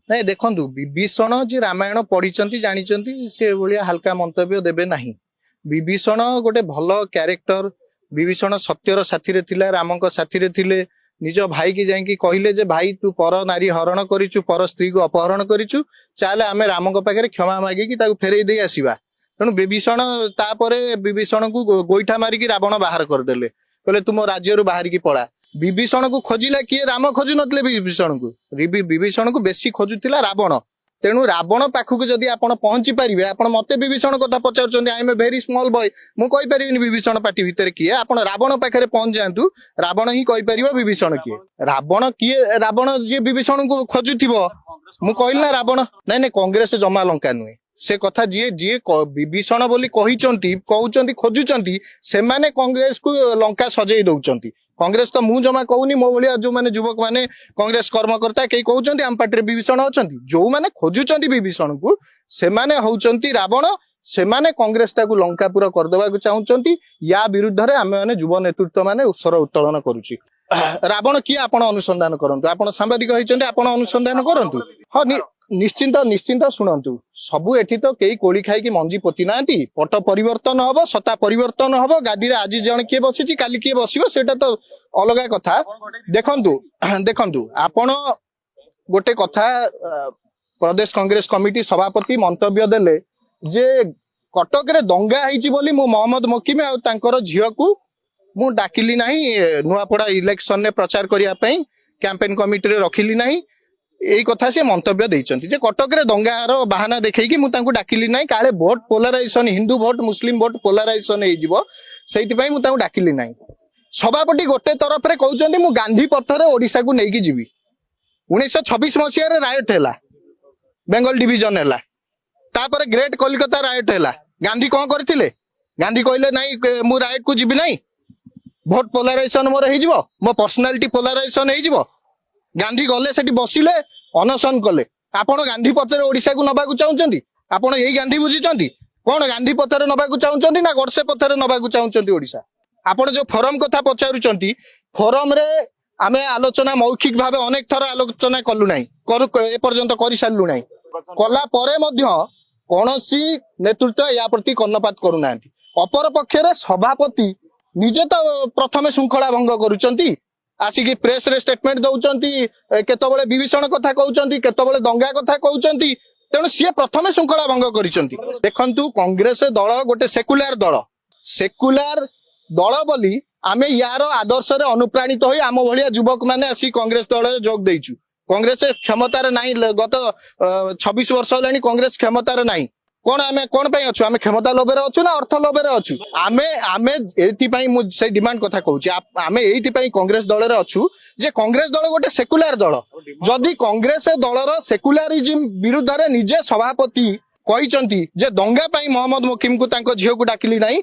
ନାଇଁ ଦେଖନ୍ତୁ ବିଭୀଷଣ ଯେ ରାମାୟଣ ପଢିଛନ୍ତି ଜାଣିଛନ୍ତି ସେ ଭଳିଆ ହାଲକା ମନ୍ତବ୍ୟ ଦେବେ ନାହିଁ। ବିଭୀଷଣ ଗୋଟେ ଭଲ କ୍ୟାରେକ୍ଟର। ବିଭୀଷଣ ସତ୍ୟର ସାଥିରେ ଥିଲା, ରାମଙ୍କ ସାଥିରେ ଥିଲେ। ନିଜ ଭାଇକି ଯାଇକି କହିଲେ ଯେ ଭାଇ ତୁ ପର ନାରୀ ହରଣ କରିଛୁ, ପର ସ୍ତ୍ରୀକୁ ଅପହରଣ କରିଛୁ, ଚାଲେ ଆମେ ରାମଙ୍କ ପାଖରେ କ୍ଷମା ମାଗିକି ତାକୁ ଫେରେଇ ଦେଇ ଆସିବା। ତେଣୁ ବିଭୀଷଣ ତାପରେ ବିଭୀଷଣକୁ ଗୋଇଠା ମାରିକି ରାବଣ ବାହାର କରିଦେଲେ, କହିଲେ ତୁମ ରାଜ୍ୟରୁ ବାହାରିକି ପଳା। ବିଭୀଷଣକୁ ଖୋଜିଲା କିଏ? ରାମ ଖୋଜୁ ନଥିଲେ ବିଭୀଷଣକୁ, ବିଭୀଷଣକୁ ବେଶୀ ଖୋଜୁଥିଲା ରାବଣ। ତେଣୁ ରାବଣ ପାଖକୁ ଯଦି ଆପଣ ପହଞ୍ଚି ପାରିବେ, ଆପଣ ମତେ ବିଭୀଷଣ କଥା ପଚାରୁଛନ୍ତି, I M A very small boy, ମୁଁ କହିପାରିବିନି ବିଭୀଷଣ ପାଟି ଭିତରେ କିଏ। ଆପଣ ରାବଣ ପାଖରେ ପହଞ୍ଚି ଯାଆନ୍ତୁ, ରାବଣ ହିଁ କହିପାରିବ ବିଭୀଷଣ କିଏ। ରାବଣ କିଏ? ରାବଣ ଯିଏ ବିଭୀଷଣକୁ ଖୋଜୁଥିବ। ମୁଁ କହିଲି ନା ରାବଣ। ନାଇଁ ନାଇଁ, କଂଗ୍ରେସ ଜମା ଲଙ୍କା ନୁହେଁ। ସେ କଥା ଯିଏ ଯିଏ ବିଭୀଷଣ ବୋଲି କହୁଛନ୍ତି ଖୋଜୁଛନ୍ତି, ସେମାନେ କଂଗ୍ରେସକୁ ଲଙ୍କା ସଜେଇ ଦଉଛନ୍ତି। କଂଗ୍ରେସ ତ ମୁଁ ଜମା କହୁନି, ମୋ ଭଳିଆ ଯୋଉମାନେ ଯୁବକ ମାନେ କଂଗ୍ରେସ କର୍ମକର୍ତ୍ତା କେହି କହୁଛନ୍ତି ଆମ ପାର୍ଟିରେ ବିଭୀଷଣ ଅଛନ୍ତି। ଯୋଉମାନେ ଖୋଜୁଛନ୍ତି ବିଭୀଷଣକୁ ସେମାନେ ହଉଛନ୍ତି ରାବଣ। ସେମାନେ କଂଗ୍ରେସଟାକୁ ଲଙ୍କାପୁର କରିଦେବାକୁ ଚାହୁଁଛନ୍ତି। ୟା ବିରୁଦ୍ଧରେ ଆମେ ମାନେ ଯୁବ ନେତୃତ୍ୱ ମାନେ ସ୍ୱର ଉତ୍ତୋଳନ କରୁଛି। ରାବଣ କିଏ ଆପଣ ଅନୁସନ୍ଧାନ କରନ୍ତୁ। ଆପଣ ସାମ୍ବାଦିକ ହେଇଛନ୍ତି, ଆପଣ ଅନୁସନ୍ଧାନ କରନ୍ତୁ। ହଁ ନିଶ୍ଚିନ୍ତ ଶୁଣନ୍ତୁ, ସବୁ ଏଠି ତ କେହି କୋଳି ଖାଇକି ମଞ୍ଜି ପୋତି ନାହାନ୍ତି। ପଟ ପରିବର୍ତ୍ତନ ହବ, ସତ୍ତା ପରିବର୍ତ୍ତନ ହବ। ଗାଦିରେ ଆଜି ଜଣେ କିଏ ବସିଛି, କାଲି କିଏ ବସିବ, ସେଇଟା ତ ଅଲଗା କଥା। ଦେଖନ୍ତୁ ଆପଣ ଗୋଟେ କଥା, ପ୍ରଦେଶ କଂଗ୍ରେସ କମିଟି ସଭାପତି ମନ୍ତବ୍ୟ ଦେଲେ ଯେ କଟକରେ ଦଙ୍ଗା ହେଇଛି ବୋଲି ମୁଁ ମହମ୍ମଦ ମକିମ ଆଉ ତାଙ୍କର ଝିଅକୁ ମୁଁ ଡାକିଲି ନାହିଁ, ନୂଆପଡା ଇଲେକ୍ସନରେ ପ୍ରଚାର କରିବା ପାଇଁ କ୍ୟାମ୍ପେନ କମିଟିରେ ରଖିଲି ନାହିଁ। ଏଇ କଥା ସେ ମନ୍ତବ୍ୟ ଦେଇଛନ୍ତି ଯେ କଟକରେ ଦଙ୍ଗାର ବାହାନା ଦେଖେଇକି ମୁଁ ତାଙ୍କୁ ଡାକିଲି ନାହିଁ, କାଳେ ଭୋଟ ପୋଲାରାଇଜେସନ, ହିନ୍ଦୁ ଭୋଟ ମୁସଲିମ ଭୋଟ ପୋଲାରାଇଜେସନ ହେଇଯିବ, ସେଇଥିପାଇଁ ମୁଁ ତାଙ୍କୁ ଡାକିଲି ନାହିଁ। ସଭାପତି ଗୋଟେ ତରଫରେ କହୁଛନ୍ତି ମୁଁ ଗାନ୍ଧୀ ପଥରେ ଓଡିଶାକୁ ନେଇକି ଯିବି। 1926 ମସିହାରେ ରାୟଟ ହେଲା, ବେଙ୍ଗଲ ଡିଭିଜନ ହେଲା, ତାପରେ ଗ୍ରେଟ କଲିକତା ରାୟଟ ହେଲା। ଗାନ୍ଧୀ କଣ କରିଥିଲେ? ଗାନ୍ଧୀ କହିଲେ ନାଇଁ ମୁଁ ରାୟଟକୁ ଯିବି ନାହିଁ, ଭୋଟ ପୋଲାରାଇଜେସନ ମୋର ହେଇଯିବ, ମୋ ପର୍ସନାଲିଟି ପୋଲାରାଇଜେସନ ହେଇଯିବ। ଗାନ୍ଧୀ ଗଲେ ସେଠି ବସିଲେ, ଅନଶନ କଲେ। ଆପଣ ଗାନ୍ଧୀ ପଥରେ ଓଡିଶାକୁ ନବାକୁ ଚାହୁଁଛନ୍ତି? ଆପଣ ଏଇ ଗାନ୍ଧୀ ବୁଝିଛନ୍ତି? କଣ ଗାନ୍ଧୀ ପଥରେ ନବାକୁ ଚାହୁଁଛନ୍ତି ନା ଗଡସେ ପଥରେ ନବାକୁ ଚାହୁଁଛନ୍ତି ଓଡିଶା? ଆପଣ ଯୋଉ ଫୋରମ କଥା ପଚାରୁଛନ୍ତି, ଫୋରମରେ ଆମେ ଆଲୋଚନା ମୌଖିକ ଭାବେ ଅନେକ ଥର ଆଲୋଚନା କଲୁ ନାହିଁ, ଏପର୍ଯ୍ୟନ୍ତ କରିସାରିଲୁ ନାହିଁ। କଲା ପରେ ମଧ୍ୟ କୌଣସି ନେତୃତ୍ୱ ୟା ପ୍ରତି କର୍ଣ୍ଣପାତ କରୁନାହାନ୍ତି। ଅପର ପକ୍ଷରେ ସଭାପତି ନିଜେ ତ ପ୍ରଥମେ ଶୃଙ୍ଖଳା ଭଙ୍ଗ କରୁଛନ୍ତି, ଆସିକି ପ୍ରେସରେ ଷ୍ଟେଟମେଣ୍ଟ ଦଉଛନ୍ତି, କେତେବେଳେ ବିଭୀଷଣ କଥା କହୁଛନ୍ତି, କେତେବେଳେ ଦଙ୍ଗା କଥା କହୁଛନ୍ତି। ତେଣୁ ସିଏ ପ୍ରଥମେ ଶୃଙ୍ଖଳା ଭଙ୍ଗ କରିଛନ୍ତି। ଦେଖନ୍ତୁ, କଂଗ୍ରେସ ଦଳ ଗୋଟେ ସେକୁଲାର ଦଳ ବୋଲି ଆମେ ୟାର ଆଦର୍ଶରେ ଅନୁପ୍ରାଣିତ ହୋଇ ଆମ ଭଳିଆ ଯୁବକ ମାନେ ଆସି କଂଗ୍ରେସ ଦଳରେ ଯୋଗ ଦେଇଛୁ। କଂଗ୍ରେସ କ୍ଷମତାରେ ନାହିଁ, ଗତ 26 ବର୍ଷ ହେଲାଣି କଂଗ୍ରେସ କ୍ଷମତାରେ ନାହିଁ। କଣ ପାଇଁ ଅଛୁ? ଆମେ କ୍ଷମତା ଲୋଭରେ ଅଛୁ ନା ଅର୍ଥ ଲୋଭରେ ଅଛୁ? ଆମେ ଏଇଥିପାଇଁ ମୁଁ ସେଇ ଡିମାଣ୍ଡ କଥା କହୁଛି, ଆମେ ଏଇଥିପାଇଁ କଂଗ୍ରେସ ଦଳରେ ଅଛୁ ଯେ କଂଗ୍ରେସ ଦଳ ଗୋଟେ ସେକୁଲାର ଦଳ। ଯଦି କଂଗ୍ରେସ ଦଳର ସେକୁଲାରିଜିମ ବିରୁଦ୍ଧରେ ନିଜେ ସଭାପତି କହିଛନ୍ତି ଯେ ଦଙ୍ଗା ପାଇଁ ମହମ୍ମଦ ମକିମକୁ ତାଙ୍କ ଝିଅକୁ ଡାକିଲି ନାହିଁ,